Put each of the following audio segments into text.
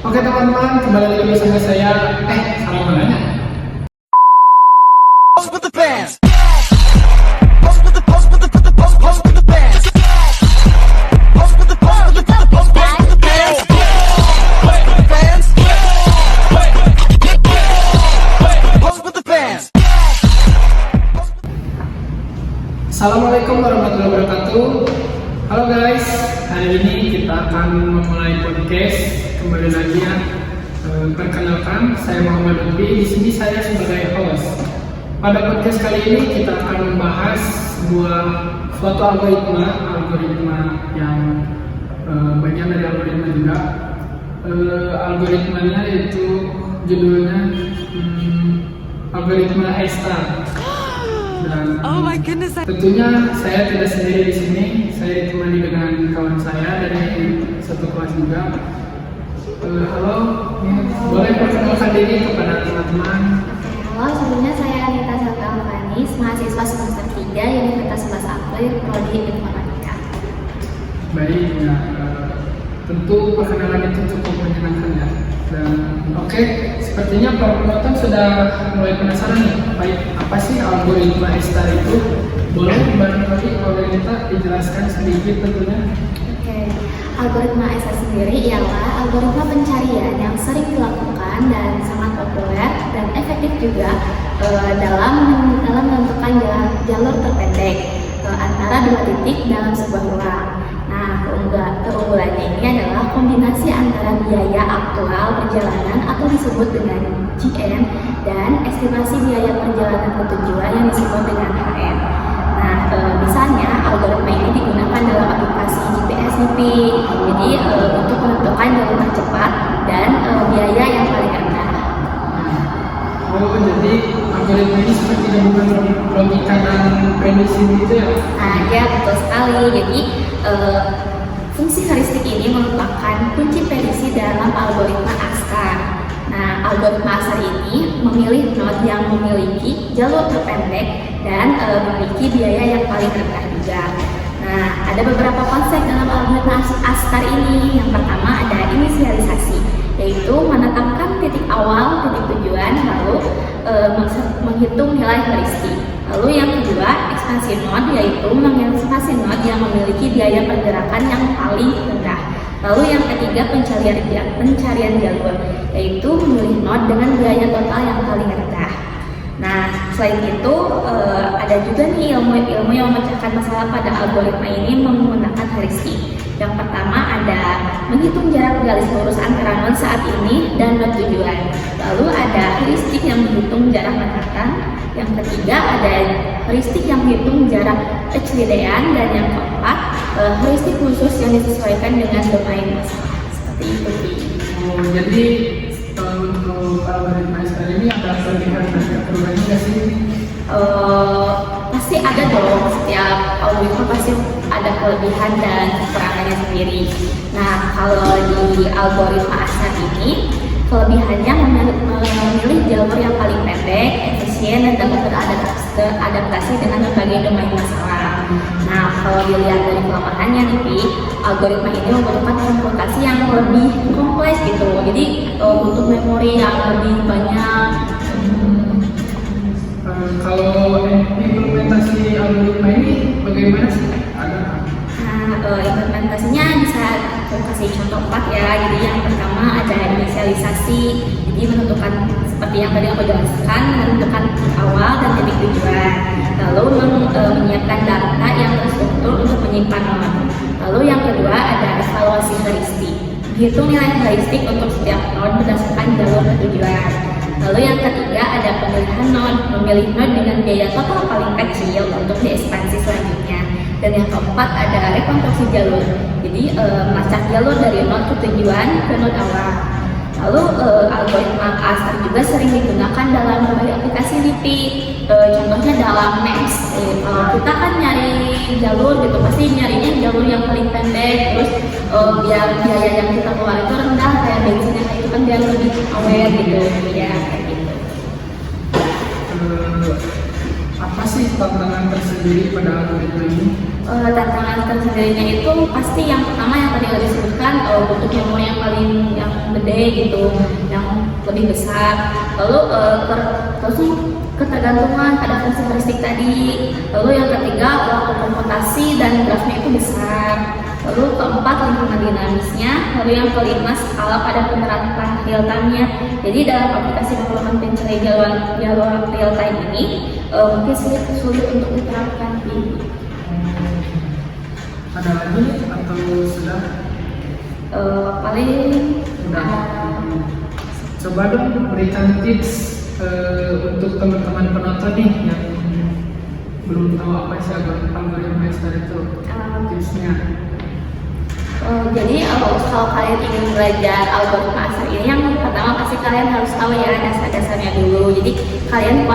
Oke teman-teman, kembali lagi bersama saya. Salah mananya? Assalamualaikum warahmatullahi wabarakatuh. Halo guys, hari ini kita akan memulai podcast kembali lagi ya. Perkenalkan, saya Muhammad Lutfi. Di sini saya sebagai host. Pada podcast kali ini kita akan membahas suatu algoritma yang bagian dari algoritma juga. Algoritmanya itu judulnya algoritma A-star. Dan oh my goodness. Tentunya saya tidak sendiri di sini. Saya ditemani dengan kawan saya dari satu kelas juga. Halo, boleh perkenalkan diri kepada teman-teman? Halo, sebelumnya saya Anita Sarkamanis, mahasiswa semester 3 Universitas 11 April, Prodi Informatika. Baik, ya, tentu perkenalan itu cukup menyenangkan ya. Dan oke, sepertinya para penonton sudah mulai penasaran nih, apa sih algoritma A-star itu? Boleh barangkali oleh kita dijelaskan sedikit tentunya? Oke, algoritma A-star sendiri ialah algoritma pencarian yang sering dilakukan dan sangat populer dan efektif juga dalam menentukan jalur terpendek antara dua titik dalam sebuah ruang. Nah, keunggulannya ini adalah kombinasi antara biaya aktual perjalanan atau disebut dengan GM dan estimasi biaya perjalanan ke tujuan yang disebut dengan HM. Nah, misalnya algoritma ini digunakan dalam aplikasi GPS nih, Pi. Jadi untuk menentukan jalur tercepat dan biaya yang paling rendah. Oh, jadi algoritma ini seperti gabungan logika dan prediksi gitu ya? Nah, ya betul sekali. Jadi fungsi heuristik ini merupakan kunci prediksi dalam algoritma A-star. Nah, algoritma A-star ini memilih node yang memiliki jalur terpendek dan memiliki biaya yang paling rendah juga. Nah, ada beberapa konsep dalam algoritma A-star ini. Yang pertama ada inisialisasi, yaitu menetapkan titik awal, titik tujuan, lalu menghitung nilai heuristik. Lalu yang kedua, ekspansi node, yaitu mengekspansi node yang memiliki biaya pergerakan yang paling rendah. Lalu yang ketiga, pencarian jalur, yaitu memilih node dengan biaya total yang paling rendah. Nah, selain itu ada juga nih ilmu yang memecahkan masalah pada algoritma ini menggunakan heuristik. Yang pertama ada menghitung jarak garis lurus antara node saat ini dan node tujuan. Lalu ada heuristik yang menghitung jarak Manhattan. Yang ketiga ada heuristik yang menghitung jarak Euclidean, dan yang keempat heuristik khusus yang disesuaikan dengan domain masalah. Seperti itu. Oh, jadi untuk algoritma A-star ini ada kelebihan dan kekurangannya nggak sih? Pasti ada dong, setiap algoritma pasti ada kelebihan dan kekurangannya sendiri. Nah, kalau di algoritma A-star ini, kelebihannya memilih jalur yang paling pendek, efisien, dan dapat beradaptasi dengan berbagai domain masalah. Nah, kalau dilihat dari kelemahannya nih, algoritma ini membutuhkan komputasi yang lebih kompleks gitu. Jadi butuh memori yang lebih banyak. Kalau implementasi algoritma ini bagaimana sih? Implementasinya bisa kasih contoh 4 ya. Jadi yang pertama ada inisialisasi, jadi menentukan seperti yang tadi aku jelaskan, menentukan titik awal dan titik tujuan. Lalu menyiapkan data yang terstruktur untuk menyimpan node. Lalu yang kedua ada evaluasi heuristik, menghitung nilai heuristik untuk setiap node berdasarkan jalur tujuan. Lalu yang ketiga ada pemilihan node, memilih node dengan biaya total paling kecil untuk diekspansi selanjutnya. Dan yang keempat ada rekonstruksi jalur, jadi melacak jalur dari node ke tujuan ke node awal. Lalu algoritma A-star juga sering digunakan dalam berbagai aplikasi nih, Pi. Contohnya dalam Maps. Kalau kita kan nyari jalur gitu, pasti nyarinya jalur yang paling pendek, terus biar biaya yang kita keluar itu rendah, kayak bensin yang itu kan biar lebih awet gitu, ya kayak gitu. Apa sih tantangan tersendiri pada algoritma ini? Tantangan tersendirinya itu pasti yang pertama yang tadi udah disebutkan, untuk memori yang gede gitu, yang lebih besar. Lalu terus ketergantungan pada fungsi heuristik tadi. Lalu yang ketiga, waktu komputasi dan grafnya itu besar. Lalu keempat, lingkungan dinamisnya. Lalu yang kelima, skala pada penerapan real time-nya. Jadi dalam aplikasi pengembangan pencari jalur real time ini mungkin sulit untuk diterapkan di. Ada lagi atau sudah? Paling Sudah. Coba dong berikan tips untuk teman-teman penonton nih yang belum tahu apa sih algoritma Star itu. Tipsnya. Jadi kalau kalian ingin belajar algoritma Asar ini, yang pertama pasti kalian harus tahu ya dasar-dasarnya dulu. Jadi kalian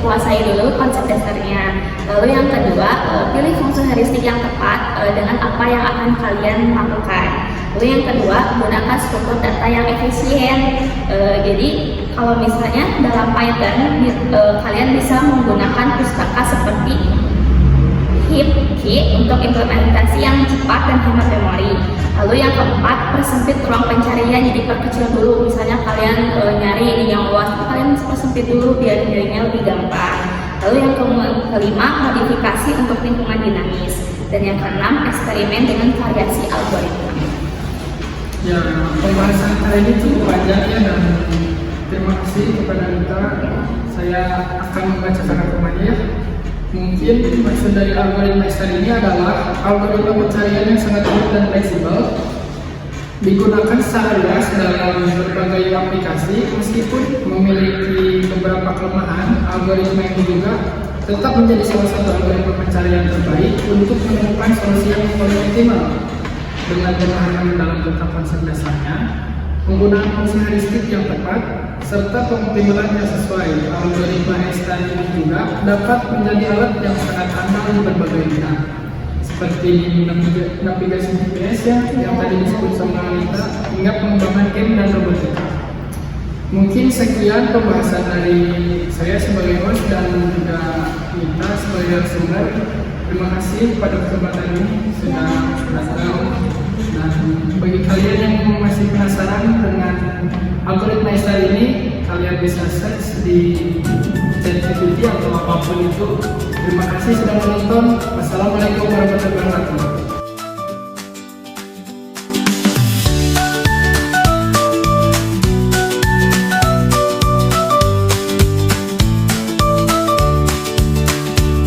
kuasai dulu konsep dasarnya. Lalu yang kedua, pilih fungsi heuristik yang tepat dengan apa yang akan kalian lakukan. Lalu yang kedua, gunakan struktur data yang efisien. Jadi kalau misalnya dalam Python kalian bisa menggunakan pustaka seperti heap, untuk implementasi yang cepat dan hemat memori. Lalu yang keempat, persempit ruang pencarian, jadi perkecil dulu. Misalnya kalian nyari ini yang luas, kalian persempit dulu biar nyarinya lebih gampang. Lalu yang kelima, modifikasi untuk lingkungan dinamis. Dan yang keenam, eksperimen dengan variasi algoritma. Ya, pembahasan kali ini cukup panjang ya, dan terima kasih kepada Anita. Saya akan membacakan rekamannya ya. Mungkin maksud dari algoritma Star ini adalah algoritma pencarian yang sangat umum dan fleksibel, digunakan secara luas dalam berbagai aplikasi. Meskipun memiliki beberapa kelemahan, algoritma ini juga tetap menjadi salah satu algoritma pencarian terbaik untuk menemukan solusi yang paling optimal. Dengan pemahaman dalam tentang konsep dasarnya, penggunaan fungsi heuristik yang tepat, serta pengoptimalan yang sesuai, algoritma Star ini juga dapat menjadi alat yang sangat andal di berbagai bidang, seperti navigasi GPS yang tadi disebut sama Anita, hingga pengembangan game dan robotika. Mungkin sekian pembahasan dari saya sebagai host dan juga Anita sebagai narasumber. Terima kasih pada kesempatan ini sudah datang. Dan bagi kalian yang masih penasaran dengan algoritma Star ini, kalian bisa search di ChatGPT atau apapun itu. Terima kasih sudah menonton. Wassalamualaikum warahmatullahi wabarakatuh.